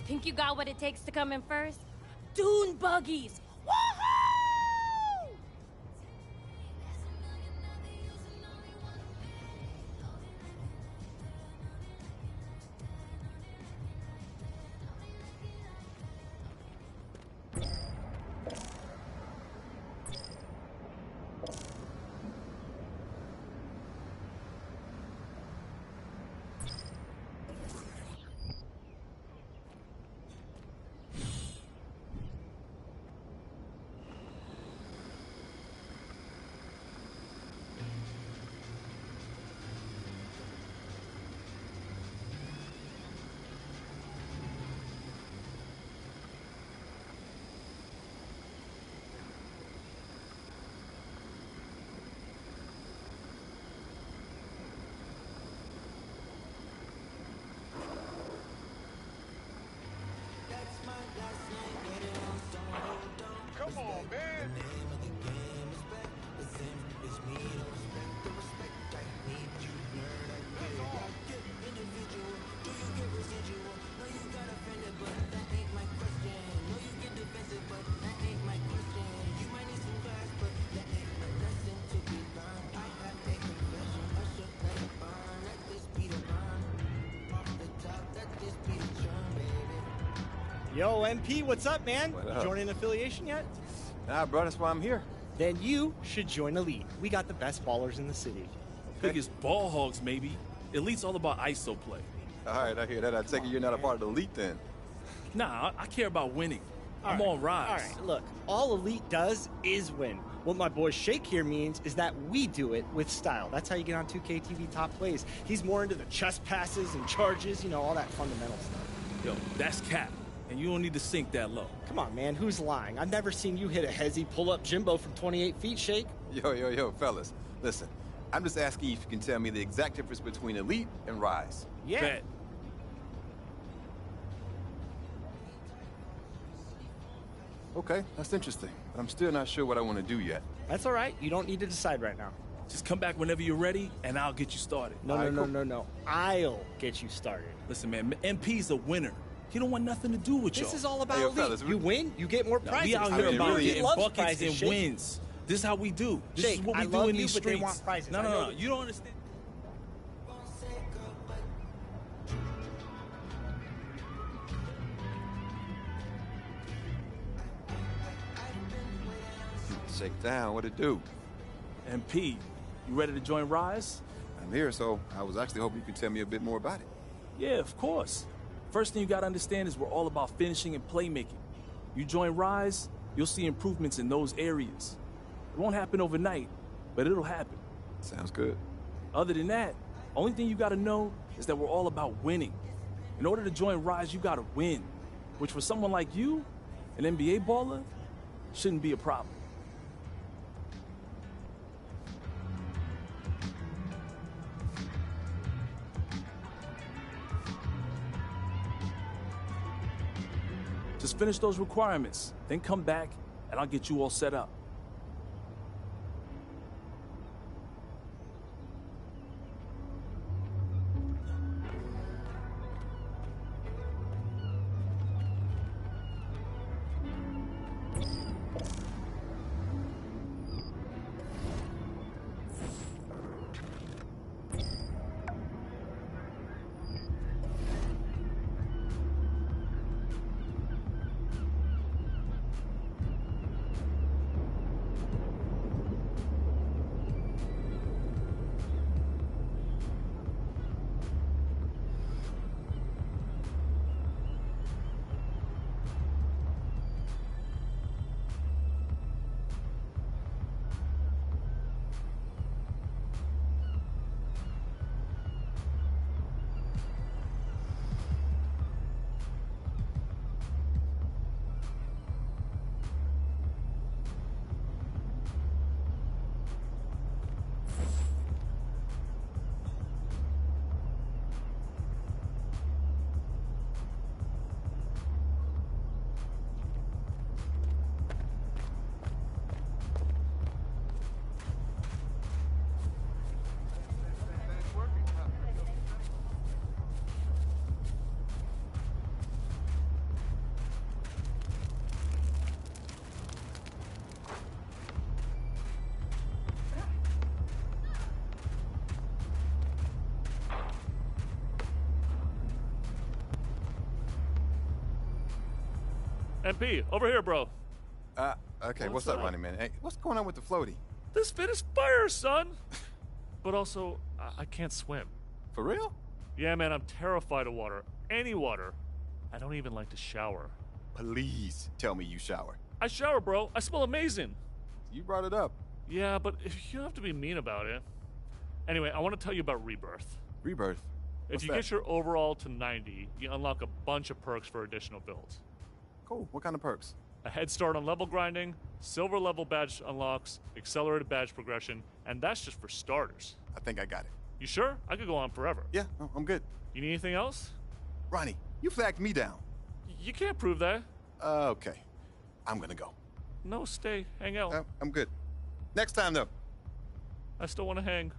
Think you got what it takes to come in first? Dune buggies! Woohoo! Come on, man. Yo, MP, what's up, man? What You up? joining an affiliation yet? Nah, bro, that's why I'm here. Then you should join Elite. We got the best ballers in the city. Biggest ball hogs, maybe. Elite's all about ISO play. All right, I hear that. I take it you're not a part of the elite then. Nah, I care about winning. I'm All on Rise. All right, look, all Elite does is win. What my boy Shake here means is that we do it with style. That's how you get on 2K TV top plays. He's more into the chest passes and charges, you know, all that fundamental stuff. Yo, that's cap. And you don't need to sink that low. Come on, man, who's lying? I've never seen you hit a hezzy pull-up Jimbo from 28 feet, Shake. Yo, fellas. Listen, I'm just asking if you can tell me the exact difference between elite and rise. Yeah. Bet. Okay, that's interesting. But I'm still not sure what I want to do yet. That's all right. You don't need to decide right now. Just come back whenever you're ready, and I'll get you started. No, All right, no, cool. no, no, no. I'll get you started. Listen, man, MP's a winner. He don't want nothing to do with y'all. This is all about Hey, yo, Elite. fellas, You win, you get more Now, prizes. we out I here mean, about really, getting loves buckets prizes, and Shake. wins. This is how we do. This Shake, is what I we do love in you, these but they streets. want prizes. No, I no, know no. that. You don't understand. Shake down, what it do? MP, you ready to join Rise? I'm here, so I was actually hoping you could tell me a bit more about it. Yeah, of course. First thing you gotta understand is we're all about finishing and playmaking. You join Rise, you'll see improvements in those areas. It won't happen overnight, but it'll happen. Sounds good. Other than that, only thing you gotta know is that we're all about winning. In order to join Rise, you gotta win, which for someone like you, an NBA baller, shouldn't be a problem. Just finish those requirements, then come back, and I'll get you all set up. MP, over here, bro. Okay, What's what's up, up? Ronnie, man? Hey, what's going on with the floaty? This fit is fire, son. But also, I can't swim. For real? Yeah, man, I'm terrified of water. Any water. I don't even like to shower. Please tell me you shower. I shower, bro. I smell amazing. You brought it up. Yeah, but you don't have to be mean about it. Anyway, I want to tell you about Rebirth. Rebirth. If What's you that? get your overall to 90, you unlock a bunch of perks for additional builds. Cool. What kind of perks? A head start on level grinding, silver level badge unlocks, accelerated badge progression, and that's just for starters. I think I got it. You sure? I could go on forever. Yeah, no, I'm good. You need anything else? Ronnie, you flagged me down. You can't prove that. Okay. I'm gonna go. No, stay. Hang out. I'm good. Next time, though. I still want to hang.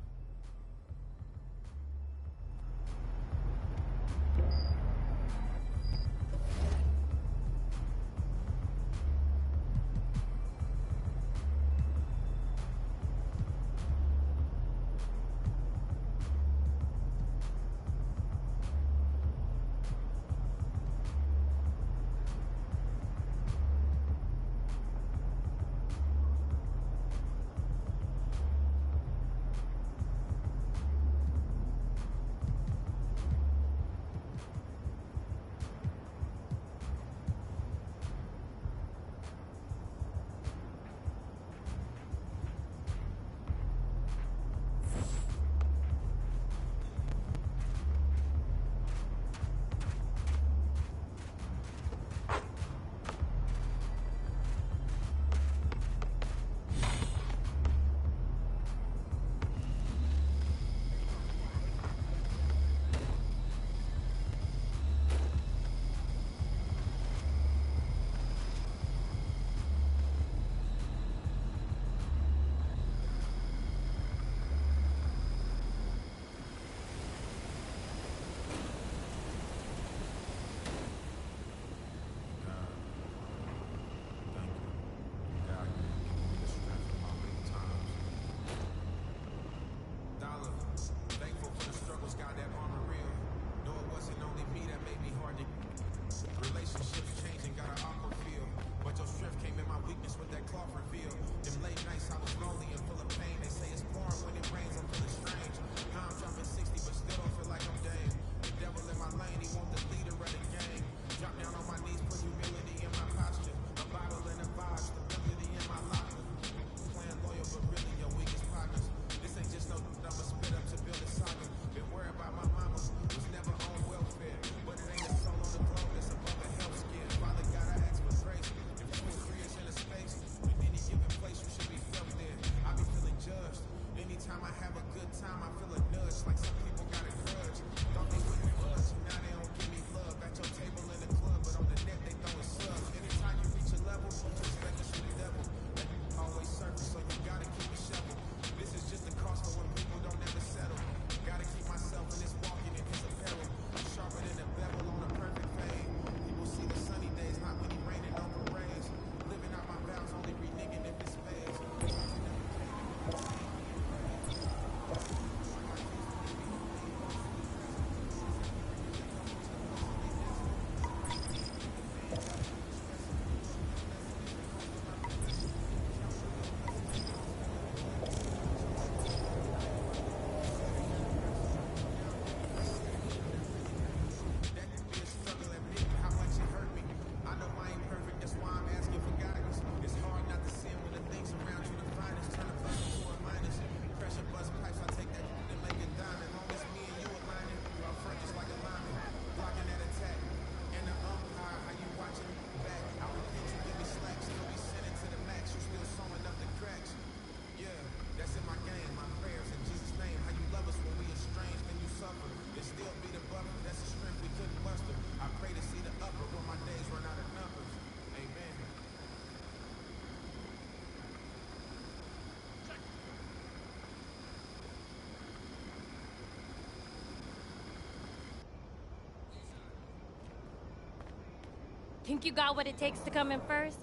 Think you got what it takes to come in first?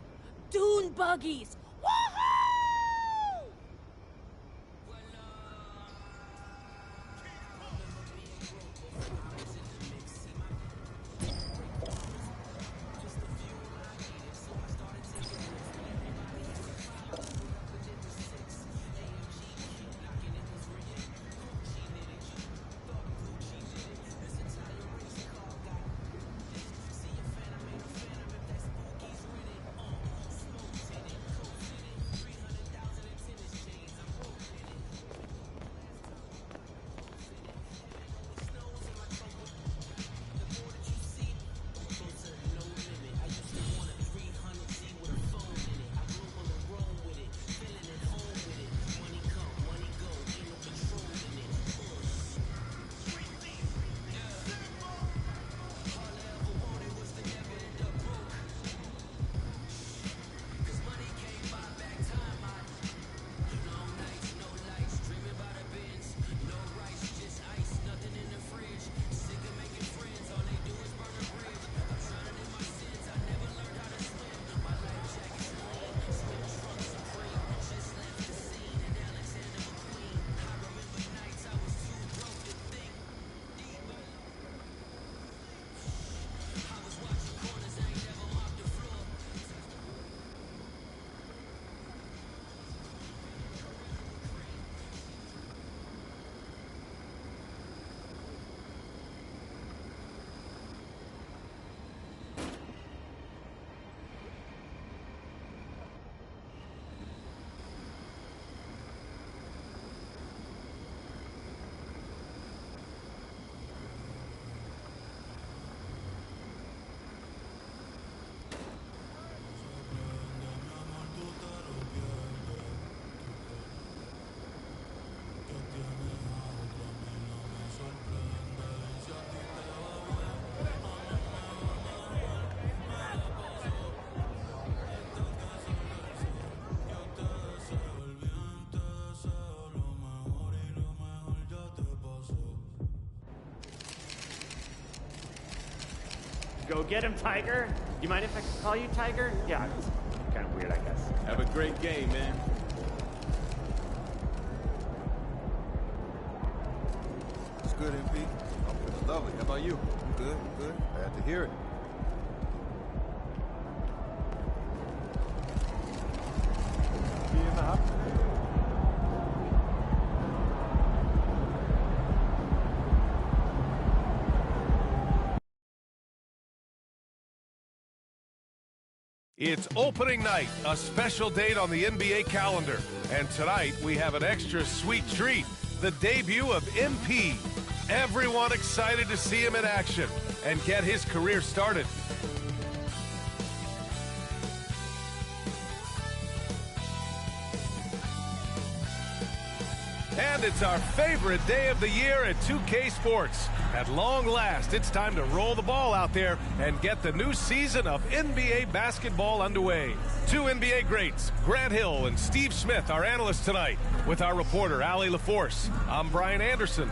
Dune buggies! Woohoo! get him, Tiger. You mind if I call you Tiger? Yeah, it's kind of weird, I guess. Have a great game, man. It's good, MP. Oh, it's lovely. How about you? Good, good. Glad to hear it. It's opening night, a special date on the NBA calendar. And tonight, we have an extra sweet treat, the debut of MP. Everyone excited to see him in action and get his career started. And it's our favorite day of the year at 2K Sports. At long last, it's time to roll the ball out there and get the new season of NBA basketball underway. Two NBA greats, Grant Hill and Steve Smith, our analysts tonight, with our reporter, Allie LaForce. I'm Brian Anderson.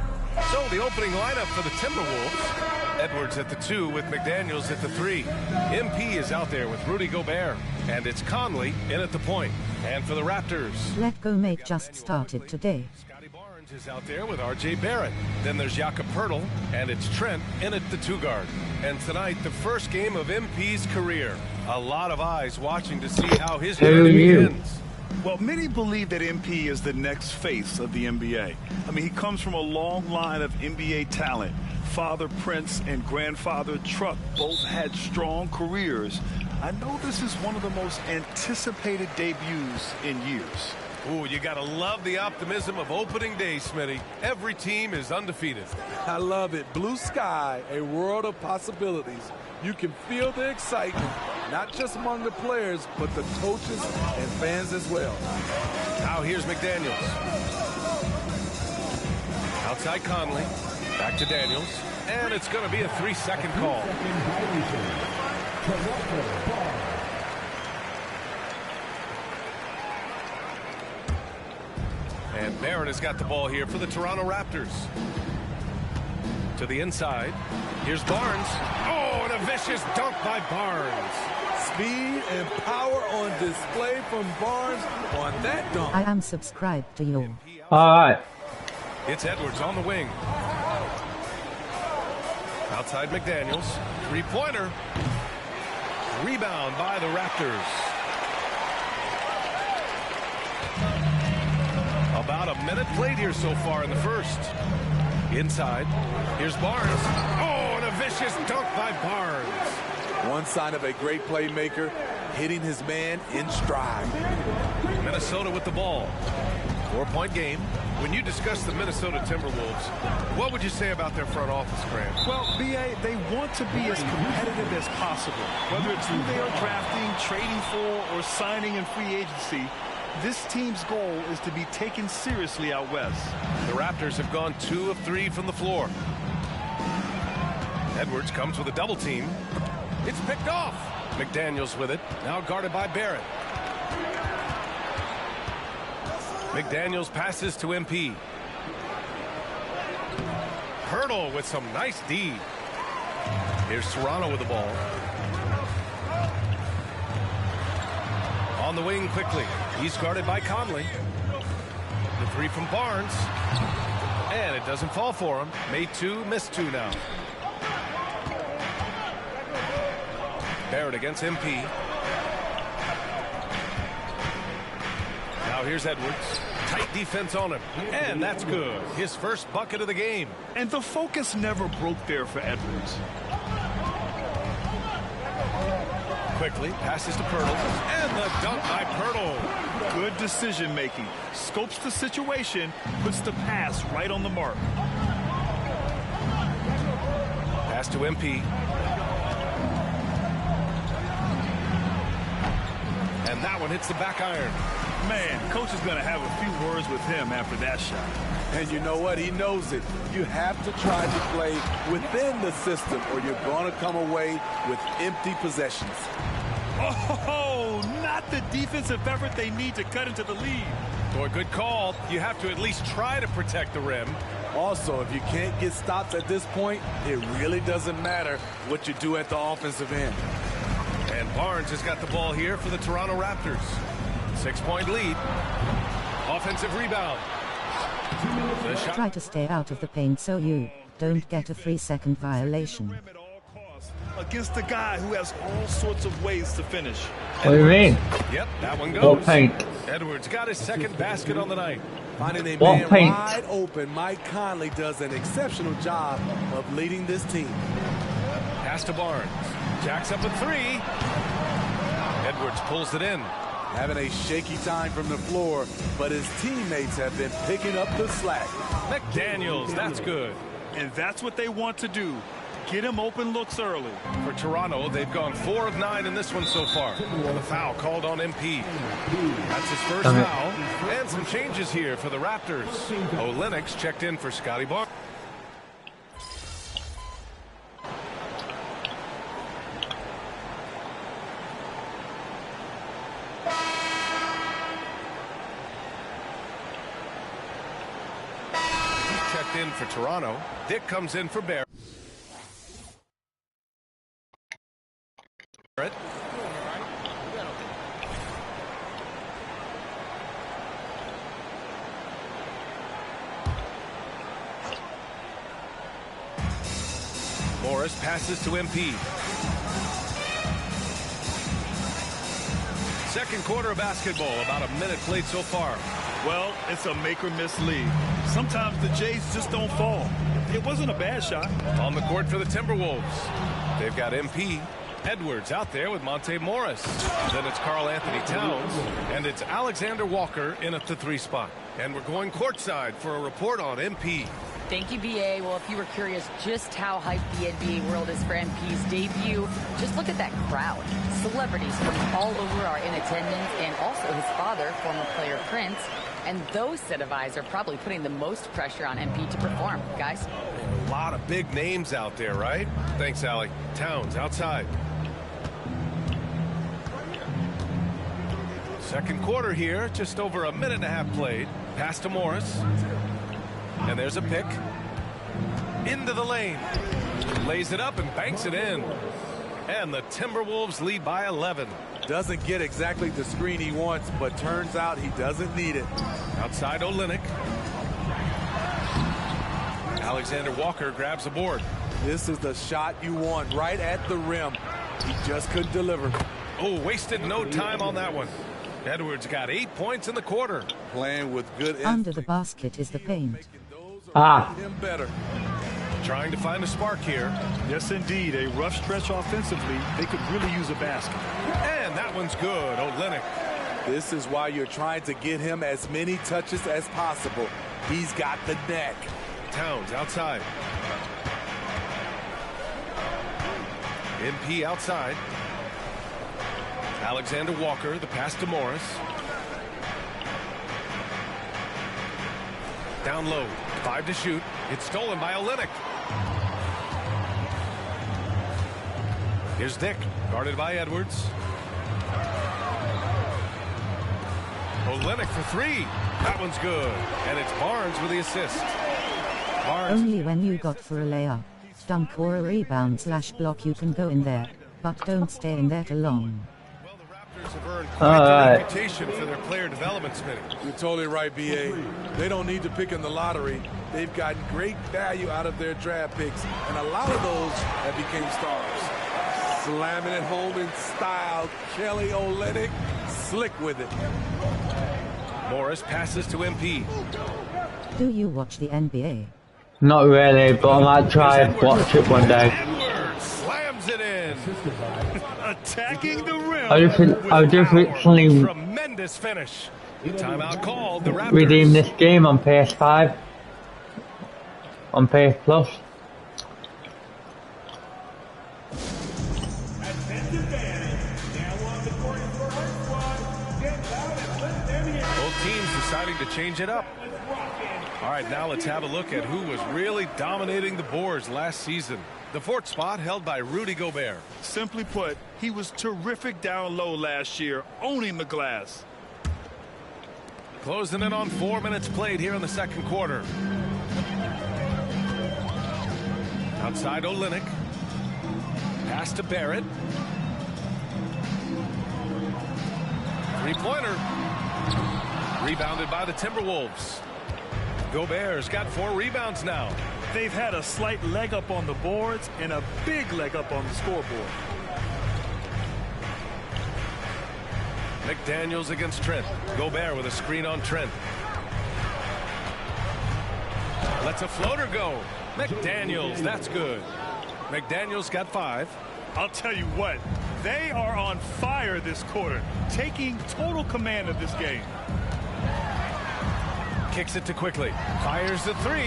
So the opening lineup for the Timberwolves: Edwards at the 2 with McDaniels at the 3. MP is out there with Rudy Gobert. And it's Conley in at the point. And for the Raptors, Let Go Make just started today. Scotty Barnes is out there with R.J. Barrett. Then there's Jakob Poeltl, and it's Trent in at the 2 guard. And tonight, the first game of MP's career. A lot of eyes watching to see how his journey begins. Well, many believe that MP is the next face of the NBA. I mean, he comes from a long line of NBA talent. Father Prince and grandfather Truck both had strong careers. I know this is one of the most anticipated debuts in years. Ooh, you gotta love the optimism of opening day, Smitty. Every team is undefeated. I love it. Blue sky, a world of possibilities. You can feel the excitement, not just among the players, but the coaches and fans as well. Now here's McDaniels. Outside Conley. Back to Daniels. And it's going to be a 3-second call. And Barrett has got the ball here for the Toronto Raptors. To the inside. Here's Barnes. Oh, and a vicious dunk by Barnes. Speed and power on display from Barnes on that dunk. I am subscribed to you. Alright. It's Edwards on the wing. Outside McDaniels. Three-pointer. Rebound by the Raptors. About a minute played here so far in the first. Inside. Here's Barnes. Oh, and a vicious dunk by Barnes. One sign of a great playmaker, hitting his man in stride. Minnesota with the ball. 4-point game. When you discuss the Minnesota Timberwolves, what would you say about their front office, Grant? Well, B.A., they want to be as competitive as possible. Whether it's who they are drafting, trading for, or signing in free agency, this team's goal is to be taken seriously out west. The Raptors have gone 2 of 3 from the floor. Edwards comes with a double team. It's picked off. McDaniels with it. Now guarded by Barrett. McDaniels passes to MP. Poeltl with some nice D. Here's Toronto with the ball. On the wing quickly. He's guarded by Conley. The 3 from Barnes. And it doesn't fall for him. Made 2, missed 2 now. Barrett against MP. Now here's Edwards. Tight defense on him. And that's good. His first bucket of the game. And the focus never broke there for Edwards. Quickly passes to Poeltl. And the dunk by Poeltl. Good decision making. Scopes the situation, puts the pass right on the mark. Pass to MP. And that one hits the back iron. Man, coach is going to have a few words with him after that shot. And you know what? He knows it. You have to try to play within the system or you're going to come away with empty possessions. Oh, not the defensive effort they need to cut into the lead. Boy, good call. You have to at least try to protect the rim. Also, if you can't get stops at this point, it really doesn't matter what you do at the offensive end. And Barnes has got the ball here for the Toronto Raptors. 6-point lead. Offensive rebound. Try to stay out of the paint so you don't get a 3-second violation. Against a guy who has all sorts of ways to finish. What do you mean? Yep, that one goes. What paint? Edwards got his second basket on the night. Finding a man wide open, Mike Conley does an exceptional job of leading this team. Pass to Barnes. Jacks up a three. Edwards pulls it in. Having a shaky time from the floor, but his teammates have been picking up the slack. McDaniels, that's good. And that's what they want to do. Get him open looks early. For Toronto, they've gone 4 of 9 in this one so far. And the foul called on MP. That's his first foul. And some changes here for the Raptors. Olenix checked in for Scotty Barnes. He's checked in for Toronto. Dick comes in for Barrett. Morris passes to MP. Second quarter of basketball, about a minute played so far. Well, it's a make or miss league. Sometimes the Jays just don't fall. It wasn't a bad shot. On the court for the Timberwolves. They've got MP. Edwards out there with Monte Morris. Then it's Karl Anthony Towns. And it's Alexander Walker in at the 3 spot. And we're going courtside for a report on MP. Thank you, BA. Well, if you were curious just how hyped the NBA world is for MP's debut, just look at that crowd. Celebrities from all over are in attendance, and also his father, former player Prince. And those set of eyes are probably putting the most pressure on MP to perform. Guys? A lot of big names out there, right? Thanks, Allie. Towns outside. Second quarter here, just over a minute and a half played. Pass to Morris. And there's a pick. Into the lane. Lays it up and banks it in. And the Timberwolves lead by 11. Doesn't get exactly the screen he wants, but turns out he doesn't need it. Outside Olynyk. Alexander Walker grabs the board. This is the shot you want right at the rim. He just couldn't deliver. Oh, wasted no time on that one. Edwards got 8 points in the quarter. Playing with good Under the basket is the paint. Him better. Trying to find a spark here. Yes, indeed. A rough stretch offensively. They could really use a basket. And that one's good. Olynyk. This is why you're trying to get him as many touches as possible. He's got the neck. Towns outside. MP outside. Alexander Walker, the pass to Morris. Down low, 5 to shoot. It's stolen by Olynyk. Here's Dick, guarded by Edwards. Olynyk for 3. That one's good. And it's Barnes with the assist. Barnes. Only when you got for a layup, dunk or a rebound/block you can go in there, but don't stay in there too long. Have earned quite a reputation for their player development, Smitty. You're totally right, BA. They don't need to pick in the lottery. They've gotten great value out of their draft picks, and a lot of those have become stars. Slamming it home in style. Kelly Olynyk, slick with it. Morris passes to MP. Do you watch the NBA? Not really, but I might try and watch it one day. Edwards slams it in. Attacking the rim. I just recently Tremendous finish. Timeout called. The Raptors redeemed this game on PS5. On PS Plus. Both teams deciding to change it up. All right, now let's have a look at who was really dominating the boards last season. The 4th spot held by Rudy Gobert. Simply put, he was terrific down low last year, owning the glass. Closing in on 4 minutes played here in the second quarter. Outside Olynyk. Pass to Barrett. Three-pointer. Rebounded by the Timberwolves. Gobert's got 4 rebounds now. They've had a slight leg up on the boards and a big leg up on the scoreboard. McDaniels against Trent. Gobert with a screen on Trent. Lets a floater go. McDaniels, that's good. McDaniels got 5. I'll tell you what, they are on fire this quarter, taking total command of this game. Kicks it to Quickly. Fires the 3.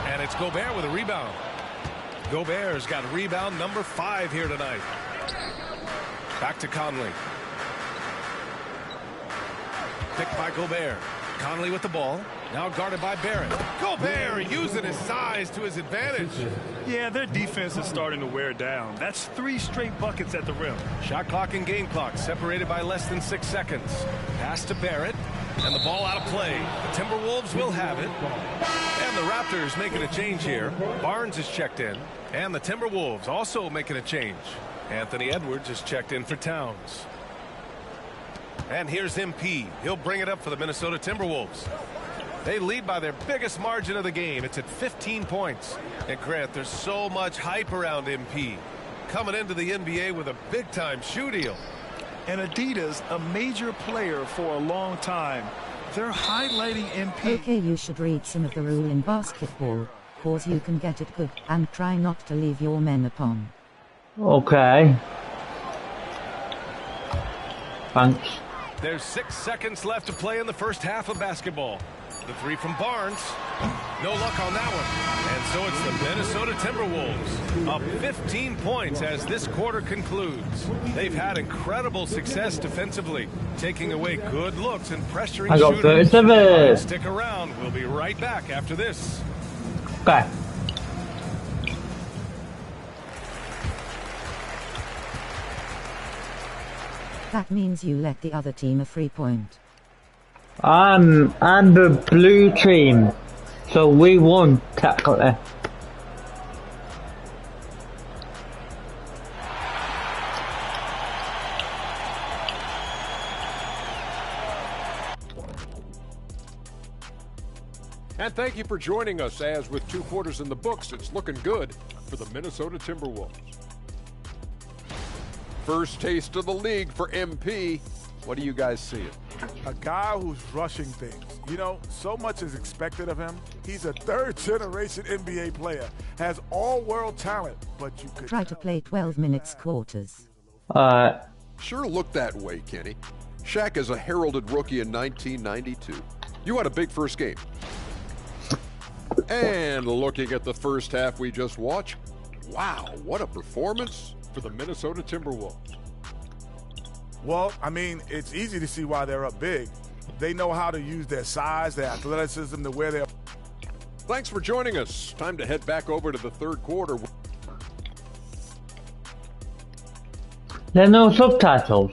And it's Gobert with a rebound. Gobert's got rebound number 5 here tonight. Back to Conley. Picked by Gobert. Conley with the ball. Now guarded by Barrett. Gobert using his size to his advantage. Yeah, their defense is starting to wear down. That's 3 straight buckets at the rim. Shot clock and game clock separated by less than 6 seconds. Pass to Barrett. And the ball out of play. The Timberwolves will have it. And the Raptors making a change here. Barnes is checked in. And the Timberwolves also making a change. Anthony Edwards is checked in for Towns. And here's MP. He'll bring it up for the Minnesota Timberwolves. They lead by their biggest margin of the game. It's at 15 points. And Grant, there's so much hype around MP. Coming into the NBA with a big-time shoe deal. And Adidas, a major player for a long time. They're highlighting MP. Okay, you should read some of the rule in basketball, cause you can get it good, and try not to leave your men upon. Okay. Thanks. There's 6 seconds left to play in the first half of basketball. The 3 from Barnes. No luck on that one. And so it's the Minnesota Timberwolves up 15 points as this quarter concludes. They've had incredible success defensively, taking away good looks and pressuring I got shooters. 37. Stick around. We'll be right back after this. Okay. That means you let the other team a free point. I'm the blue team, so we won technically. And thank you for joining us, as with 2 quarters in the books, it's looking good for the Minnesota Timberwolves. First taste of the league for MP. What do you guys see? A guy who's rushing things. You know, so much is expected of him. He's a 3rd-generation NBA player, has all-world talent, but you could try to play 12 minutes quarters. Sure looked that way, Kenny. Shaq is a heralded rookie in 1992. You had a big first game. And looking at the first half we just watched, wow, what a performance for the Minnesota Timberwolves. Well, I mean, it's easy to see why they're up big. They know how to use their size, their athleticism to where they're... Thanks for joining us. Time to head back over to the 3rd quarter. There are no subtitles.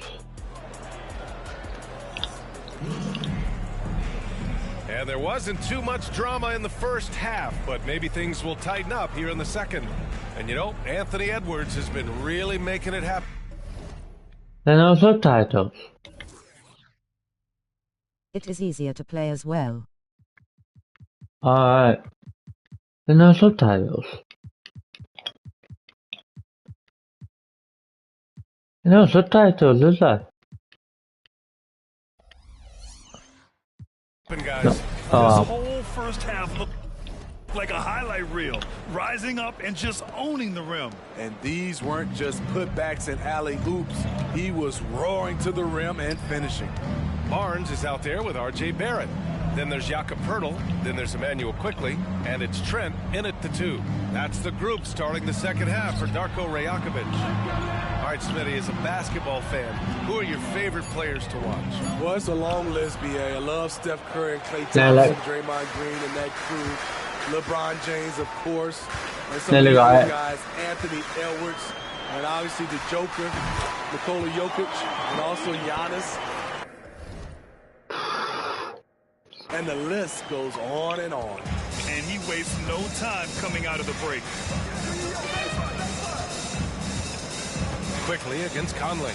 And there wasn't too much drama in the first half, but maybe things will tighten up here in the second. And you know, Anthony Edwards has been really making it happen. There are no subtitles. It is easier to play as well. Alright. There are no subtitles. There are no subtitles, is there? Guys. This whole first half looked like a highlight reel, rising up and just owning the rim. And these weren't just putbacks and alley-oops. He was roaring to the rim and finishing. Barnes is out there with R.J. Barrett. Then there's Jakob Poeltl. Then there's Emmanuel Quickly. And it's Trent in at the 2. That's the group starting the second half for Darko Rajakovic. All right, Smitty, as a basketball fan, who are your favorite players to watch? Well, it's a long list, B.A. I love Steph Curry and Klay Thompson, Draymond Green and that crew. LeBron James, of course. And some of these guys, Anthony Edwards, and obviously the Joker, Nikola Jokic, and also Giannis. And the list goes on and on. And he wastes no time coming out of the break. Quickly against Conley.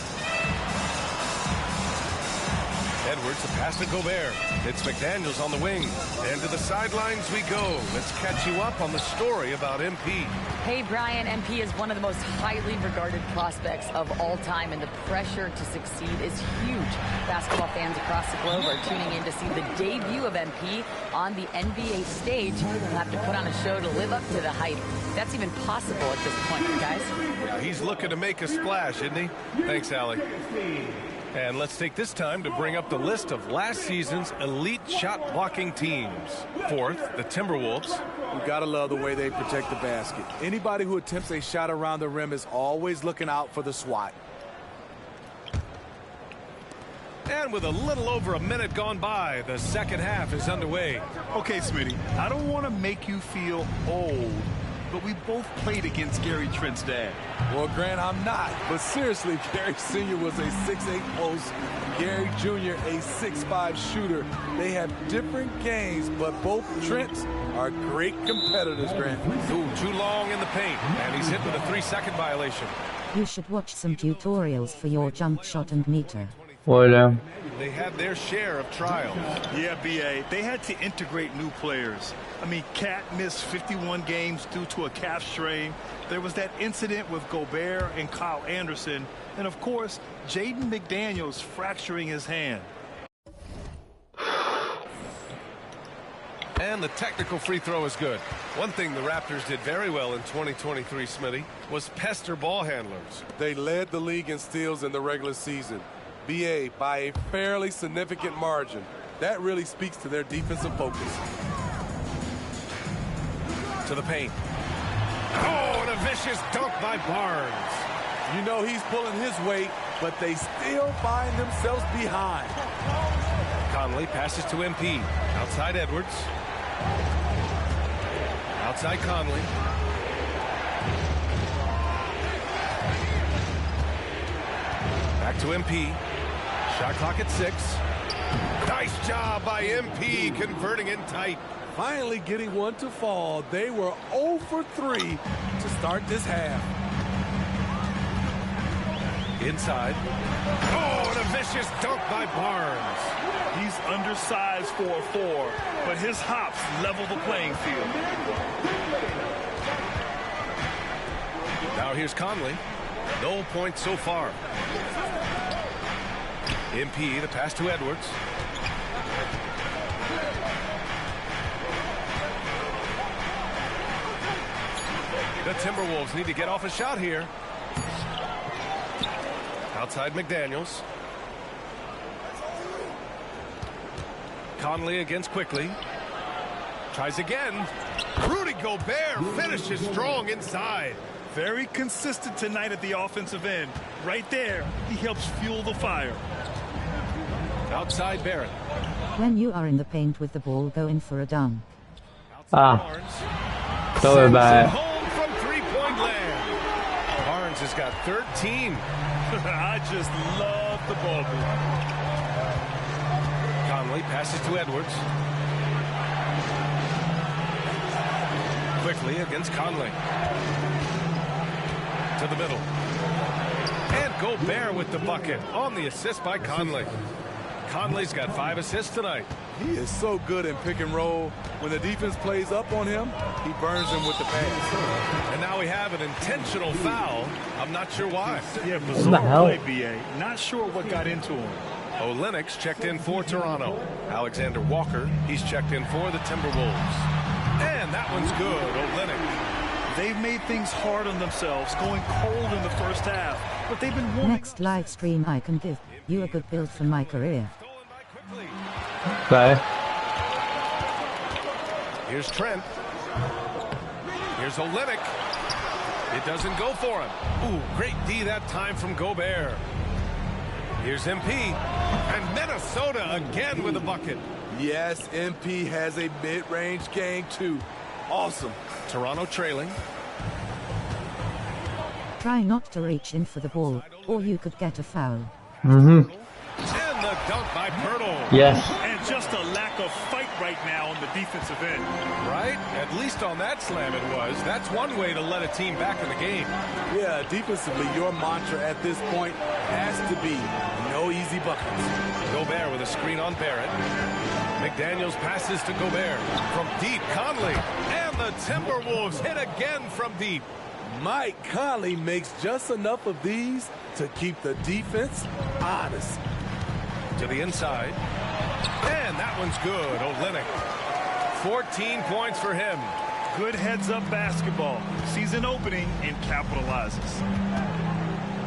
Edwards, the pass to Gobert. It's McDaniels on the wing. And to the sidelines we go. Let's catch you up on the story about MP. Hey, Brian, MP is one of the most highly regarded prospects of all time, and the pressure to succeed is huge. Basketball fans across the globe are tuning in to see the debut of MP on the NBA stage. He'll have to put on a show to live up to the hype. That's even possible at this point, guys. Yeah, he's looking to make a splash, isn't he? Thanks, Allie. And let's take this time to bring up the list of last season's elite shot blocking teams. Fourth, the Timberwolves. You gotta love the way they protect the basket. Anybody who attempts a shot around the rim is always looking out for the swat. And with a little over a minute gone by, the second half is underway. Okay, Smitty, I don't want to make you feel old, but we both played against Gary Trent's dad. Well, Grant, I'm not. But seriously, Gary Sr. was a 6'8 post, Gary Jr. a 6'5 shooter. They have different games, but both Trents are great competitors, Grant. Ooh, too long in the paint, and he's hit with a 3-second violation. You should watch some tutorials for your jump shot and meter. Well, They had their share of trials. Yeah, B.A. They had to integrate new players. I mean, Cat missed 51 games due to a calf strain. There was that incident with Gobert and Kyle Anderson. And, of course, Jaden McDaniels fracturing his hand. And the technical free throw is good. One thing the Raptors did very well in 2023, Smitty, was pester ball handlers. They led the league in steals in the regular season. BA by a fairly significant margin. That really speaks to their defensive focus. To the paint. Oh, and a vicious dunk by Barnes. You know he's pulling his weight, but they still find themselves behind. Conley passes to MP. Outside Edwards. Outside Conley. Back to MP. Shot clock at 6. Nice job by MP converting in tight. Finally getting one to fall. They were 0 for 3 to start this half. Inside. Oh, and a vicious dunk by Barnes. He's undersized for a 4, but his hops level the playing field. Now here's Conley. No points so far. MP, the pass to Edwards. The Timberwolves need to get off a shot here. Outside McDaniels. Conley against Quickly. Tries again. Rudy Gobert finishes strong inside. Very consistent tonight at the offensive end. Right there, he helps fuel the fire. Outside Barrett. When you are in the paint with the ball, go in for a dunk. Don't worry about it. Home from three-point land. Barnes has got 13. I just love the ball. Conley passes to Edwards. Quickly against Conley. To the middle. And Gobert with the bucket on the assist by Conley. Conley's got 5 assists tonight. He is so good in pick and roll. When the defense plays up on him, he burns them with the pass. And now we have an intentional foul. I'm not sure why. Yeah, bizarre play, B.A. Not sure what got into him. Olynyk checked in for Toronto. Alexander Walker, he's checked in for the Timberwolves. And that one's good, Olynyk. They've made things hard on themselves, going cold in the first half. But they've been warming. Next live stream I can give you a good build for my career. Okay. Here's Trent. Here's Olynyk. It doesn't go for him. Ooh, great D that time from Gobert. Here's MP. And Minnesota again with a bucket. Yes, MP has a mid-range game too. Awesome. Toronto trailing. Try not to reach in for the ball, or you could get a foul. And the dunk by Pirtle. Yes. And just a lack of fight right now on the defensive end. Right? At least on that slam it was. That's one way to let a team back in the game. Yeah, defensively, your mantra at this point has to be no easy buckets. Gobert with a screen on Barrett. McDaniels passes to Gobert. From deep, Conley. And the Timberwolves hit again from deep. Mike Conley makes just enough of these to keep the defense honest. To the inside. And that one's good. Olynyk. 14 points for him. Good heads-up basketball. Sees an opening and capitalizes.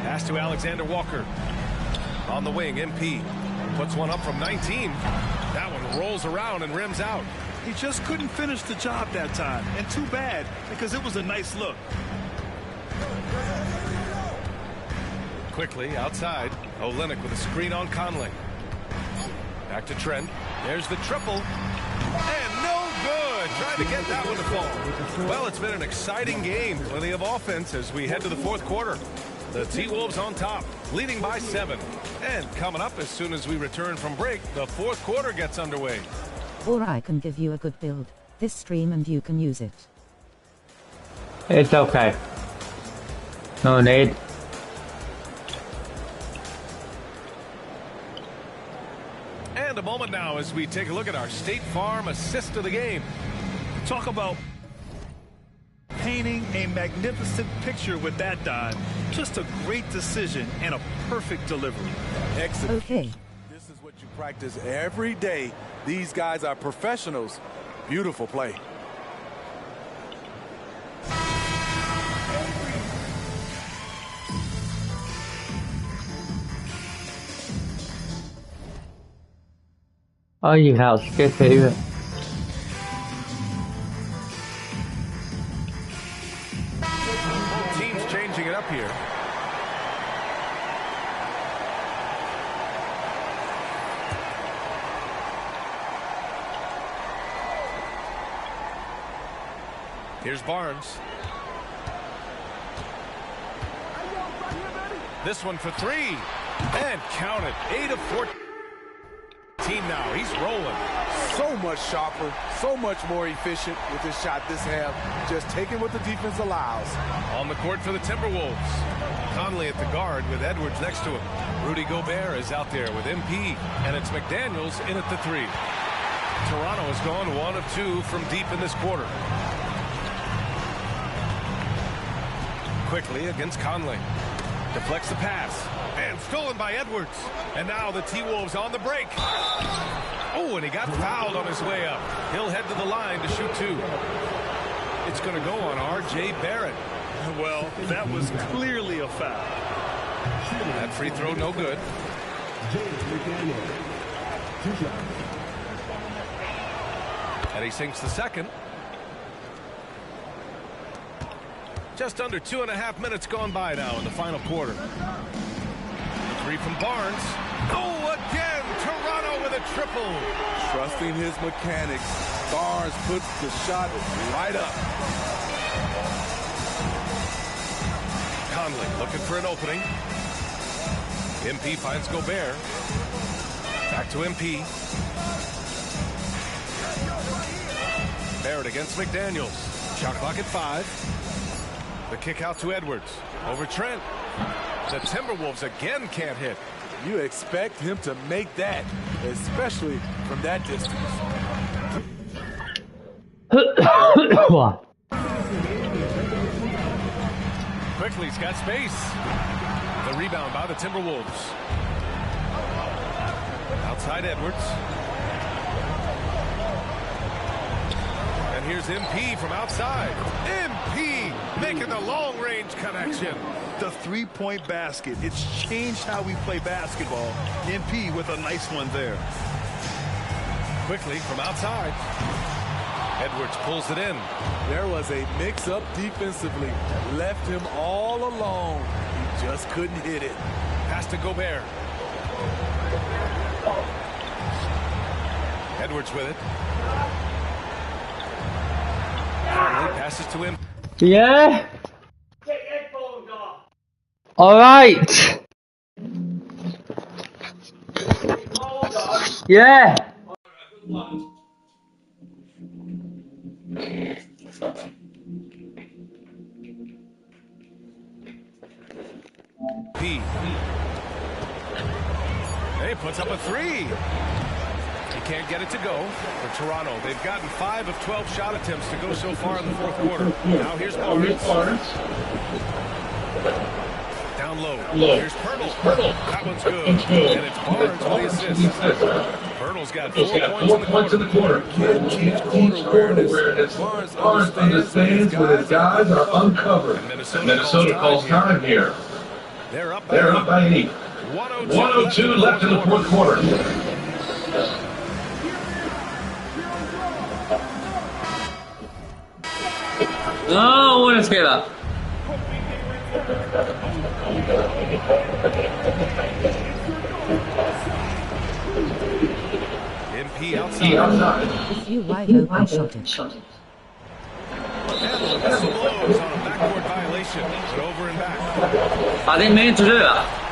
Pass to Alexander Walker. On the wing, MP. Puts one up from 19. That one rolls around and rims out. He just couldn't finish the job that time. And too bad, because it was a nice look. Quickly, outside. Olynyk with a screen on Conley. Back to Trent. There's the triple. And no good. Trying to get that one to fall. Well, it's been an exciting game. Plenty of offense as we head to the fourth quarter. The T-Wolves on top, leading by 7. And coming up as soon as we return from break, the fourth quarter gets underway. Or I can give you a good build this stream and you can use it. It's okay. No need. And a moment now as we take a look at our State Farm assist of the game. Talk about painting a magnificent picture with that dive. Just a great decision and a perfect delivery. Excellent. Okay. This is what you practice every day. These guys are professionals. Beautiful play. Oh, you have skip it. Both teams changing it up here. Here's Barnes. This one for 3. And count it. 8 of 14 now. He's rolling. So much sharper, so much more efficient with his shot this half. Just taking what the defense allows. On the court for the Timberwolves. Conley at the guard with Edwards next to him. Rudy Gobert is out there with MP. And it's McDaniels in at the 3. Toronto has gone 1 of 2 from deep in this quarter. Quickly against Conley. Deflects the pass. And stolen by Edwards. And now the T-Wolves on the break. Oh, and he got fouled on his way up. He'll head to the line to shoot 2. It's going to go on R.J. Barrett. Well, that was clearly a foul. That free throw no good. And he sinks the second. Just under 2.5 minutes gone by now in the final quarter. 3 from Barnes. Oh, again! Toronto with a triple. Trusting his mechanics, Barnes puts the shot right up. Conley looking for an opening. MP finds Gobert. Back to MP. Barrett against McDaniels. Shot clock at 5. The kick out to Edwards. Over Trent. The Timberwolves again can't hit. You expect him to make that, especially from that distance. Quickly, he's got space. The rebound by the Timberwolves. Outside Edwards. And here's MP from outside. MP making the long-range connection. The three-point basket. It's changed how we play basketball. MP with a nice one there. Quickly from outside. Edwards pulls it in. There was a mix-up defensively that left him all alone. He just couldn't hit it. Pass to Gobert. Edwards with it. Finally passes to him. Yeah. All right. Yeah. three. He can't get it to go for Toronto. They've gotten 5 of 12 shot attempts to go so far in the fourth quarter. Now here's Barnes. Down low. Here's Pirtle. That one's good. And it's Barnes with the assist. Pirtle's got 4 points in the quarter. Can't teach corner awareness. Barnes understands when his guys are uncovered. And Minnesota calls time here. They're up by 8. 102 left in the fourth quarter. No, buena esquera. MP outside. If you wide open, shot it. And the whistle blows on a backboard violation. But over and back. I didn't mean to do that.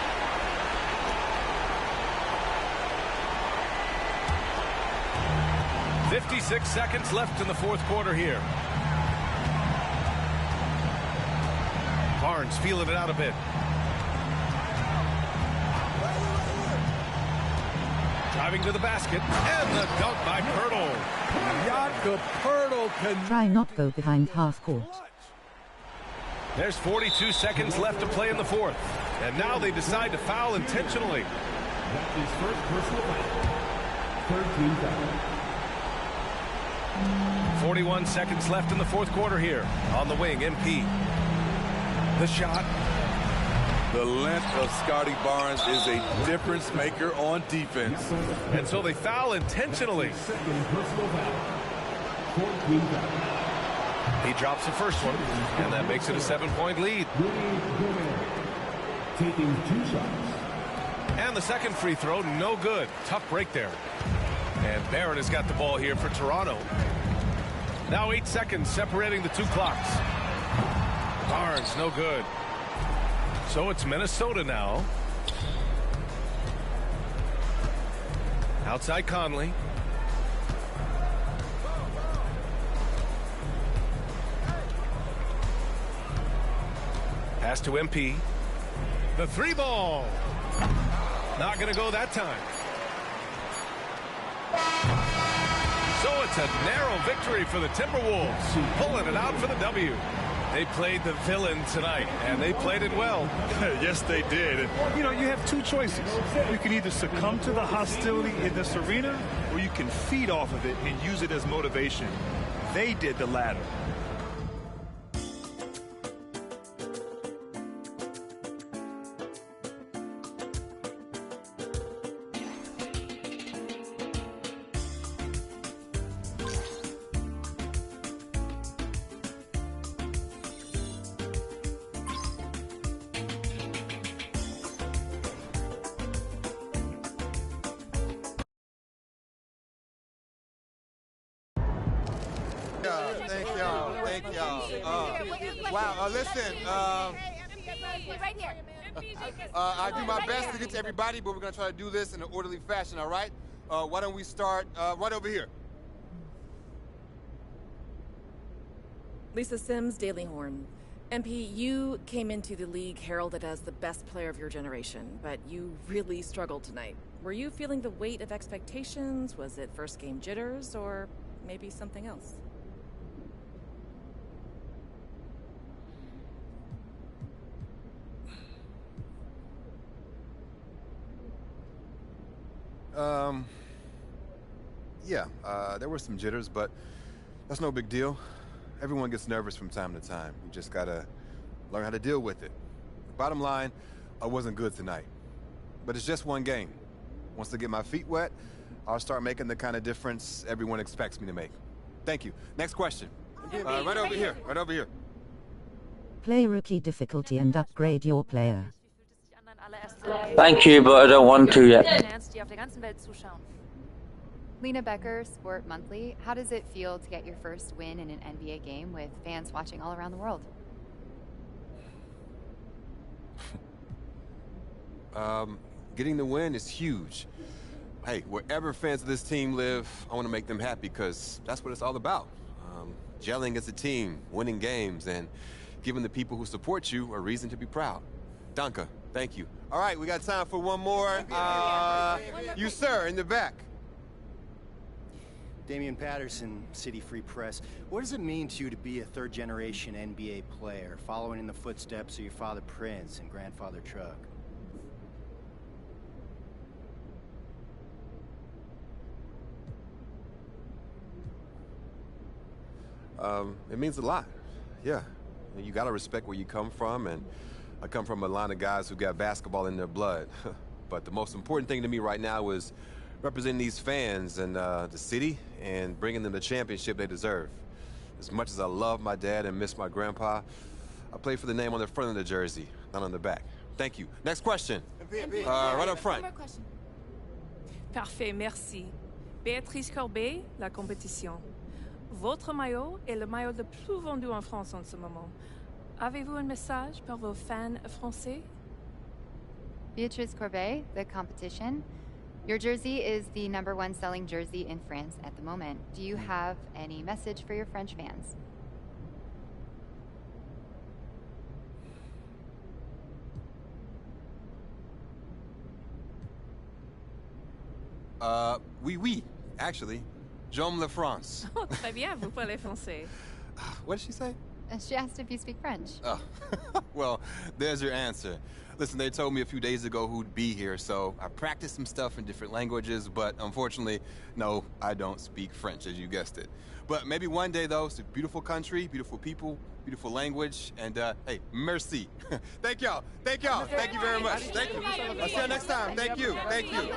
.56 seconds left in the fourth quarter here. Barnes feeling it out a bit. Driving to the basket, and the dunk by Pirtle. Jakob Pirtle can Try not go behind half court. There's 42 seconds left to play in the fourth. And now they decide to foul intentionally. That's his first personal foul. 13 foul. 41 seconds left in the fourth quarter here. On the wing, MP. The shot. The length of Scotty Barnes is a difference maker on defense. And so they foul intentionally. Second personal foul. 14 foul. He drops the first one, and that makes it a 7-point lead. Taking 2 shots. And the second free throw, no good. Tough break there. And Barrett has got the ball here for Toronto. Now 8 seconds separating the 2 clocks. Barnes, no good. So it's Minnesota now. Outside Conley. Pass to MP. The 3 ball. Not going to go that time. So it's a narrow victory for the Timberwolves, pulling it out for the W. They played the villain tonight, and they played it well. Yes, they did. And, you know, you have 2 choices. You can either succumb to the hostility in this arena, or you can feed off of it and use it as motivation. They did the latter. Thank y'all. Wow, listen. Right here. I do my best to get to everybody, but we're going to try to do this in an orderly fashion, all right? Why don't we start right over here? Lisa Sims, Daily Horn. MP, you came into the league heralded as the best player of your generation, but you really struggled tonight. Were you feeling the weight of expectations? Was it first game jitters, or maybe something else? Yeah, there were some jitters, but that's no big deal. Everyone gets nervous from time to time. You just gotta learn how to deal with it. Bottom line, I wasn't good tonight. But it's just one game. Once I get my feet wet, I'll start making the kind of difference everyone expects me to make. Thank you. Next question. Right over here. Right over here. Play rookie difficulty and upgrade your player. Thank you, but I don't want to yet. Lena Becker, Sport Monthly. How does it feel to get your first win in an NBA game with fans watching all around the world? Getting the win is huge. Hey, wherever fans of this team live, I want to make them happy because that's what it's all about. Gelling as a team, winning games, and giving the people who support you a reason to be proud. Danke. Thank you. All right, we got time for one more. You, sir, in the back. Damian Patterson, City Free Press. What does it mean to you to be a third-generation NBA player, following in the footsteps of your father Prince and grandfather Truck? It means a lot. Yeah. You gotta respect where you come from, and I come from a line of guys who got basketball in their blood. But the most important thing to me right now is representing these fans and the city and bringing them the championship they deserve. As much as I love my dad and miss my grandpa, I play for the name on the front of the jersey, not on the back. Thank you. Next question. Right up front. Parfait, merci. Béatrice Corbet, La Compétition. Votre maillot est le maillot le plus vendu en France en ce moment. Avez-vous un message pour vos fans français? Beatrice Corbet, The Competition. Your jersey is the #1 selling jersey in France at the moment. Do you have any message for your French fans? Oui, actually. J'aime la France. Oh, très bien, vous parlez français. What did she say? She asked if you speak French. Oh, well, there's your answer. Listen, they told me a few days ago who'd be here, so I practiced some stuff in different languages, but unfortunately, no, I don't speak French, as you guessed it. But maybe one day, though. It's a beautiful country, beautiful people, beautiful language, and, hey, merci. Thank y'all. Thank y'all. Thank you very much. Thank you. I'll see you next time. Thank you. Thank you.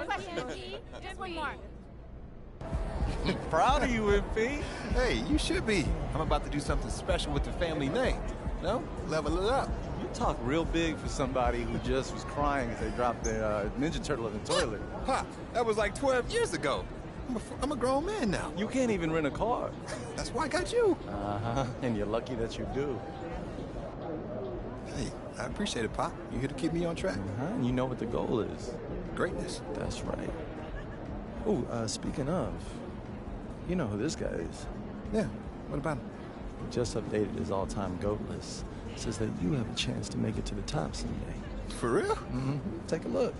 Just one more. Proud of you, MP. Hey, you should be. I'm about to do something special with the family name. No? Level it up. You talk real big for somebody who just was crying as they dropped their Ninja Turtle in the toilet. Pop, that was like 12 years ago. I'm a grown man now. You can't even rent a car. That's why I got you. Uh-huh. And you're lucky that you do. Hey, I appreciate it, Pop. You here to keep me on track. Uh-huh. And you know what the goal is. Greatness. That's right. Oh, speaking of, you know who this guy is. Yeah, what about him? He just updated his all-time GOAT list. Says that you have a chance to make it to the top someday. For real? Mm-hmm. Take a look.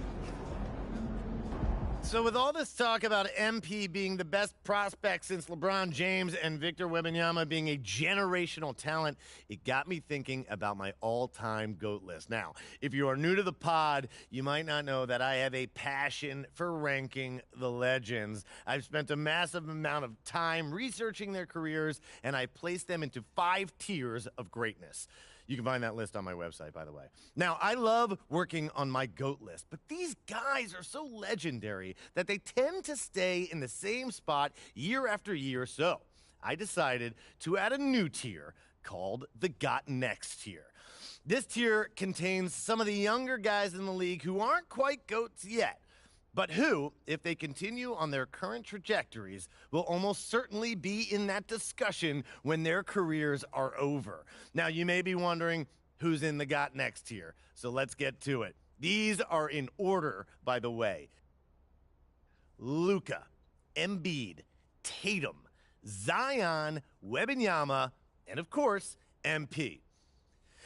So with all this talk about MP being the best prospect since LeBron James and Victor Wembanyama being a generational talent, it got me thinking about my all-time GOAT list. Now, if you are new to the pod, you might not know that I have a passion for ranking the legends. I've spent a massive amount of time researching their careers, and I placed them into 5 tiers of greatness. You can find that list on my website, by the way. Now, I love working on my GOAT list, but these guys are so legendary that they tend to stay in the same spot year after year. So I decided to add a new tier called the Got Next tier. This tier contains some of the younger guys in the league who aren't quite GOATs yet, but who, if they continue on their current trajectories, will almost certainly be in that discussion when their careers are over. Now, you may be wondering who's in the Got Next tier, so let's get to it. These are in order, by the way. Luka, Embiid, Tatum, Zion, Wembanyama, and of course, MP.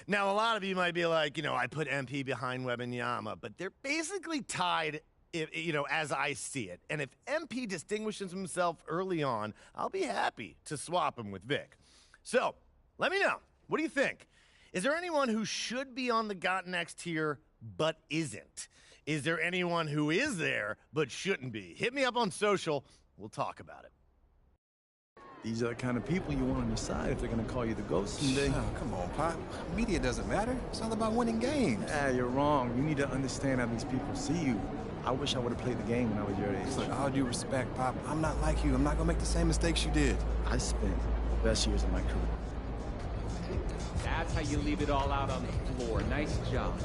Now, a lot of you might be like, I put MP behind Wembanyama, but they're basically tied, as I see it. And if MP distinguishes himself early on, I'll be happy to swap him with Vic. So, let me know. What do you think? Is there anyone who should be on the Got Next tier but isn't? Is there anyone who is there but shouldn't be? Hit me up on social. We'll talk about it. These are the kind of people you want on your side if they're going to call you the GOAT someday. Oh, come on, Pop. Media doesn't matter. It's all about winning games. You're wrong. You need to understand how these people see you. I wish I would have played the game when I was your age. Look, all due respect, Pop, I'm not like you. I'm not going to make the same mistakes you did. I spent the best years of my career. That's how you leave it all out on the floor. Nice job.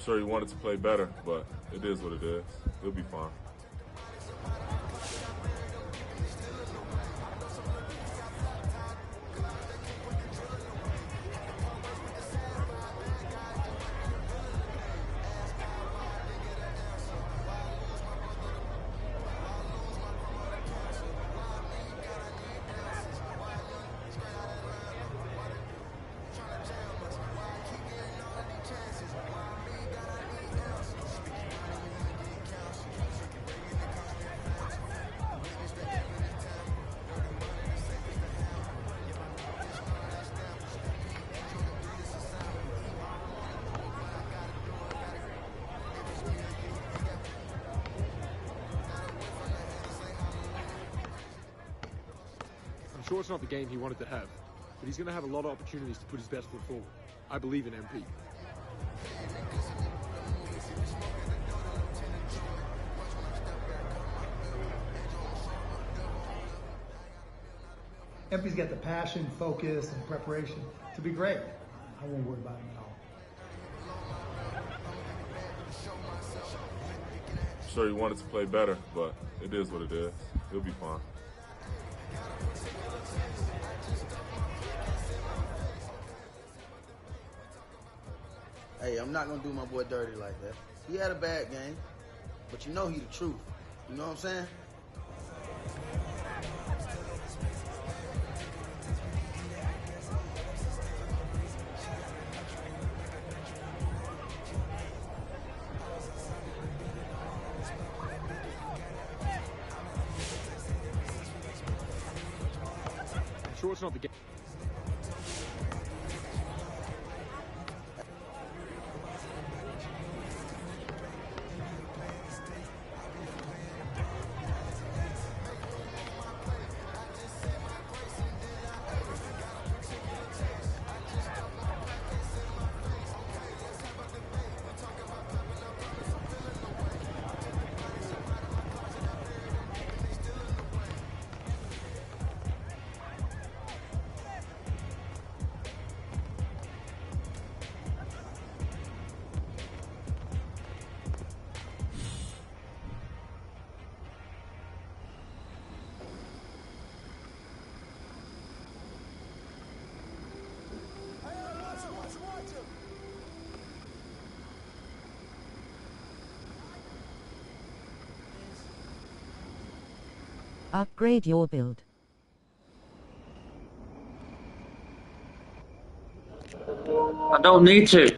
Sure, he wanted to play better, but it is what it is. He'll be fine. I'm sure it's not the game he wanted to have, but he's going to have a lot of opportunities to put his best foot forward. I believe in MP. MP's got the passion, focus, and preparation to be great. I won't worry about him at all. Sure, he wanted to play better, but it is what it is. He'll be fine. Hey, I'm not gonna do my boy dirty like that. He had a bad game, but you know he the truth. You know what I'm saying? I'm sure it's not the game. Upgrade your build. I don't need to.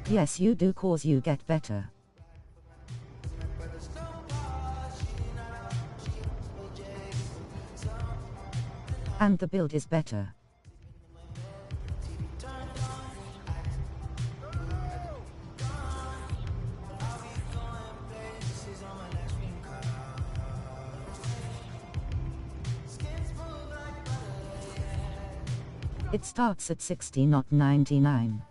Yes, you do, cause you get better. And the build is better. It starts at 60, not 99.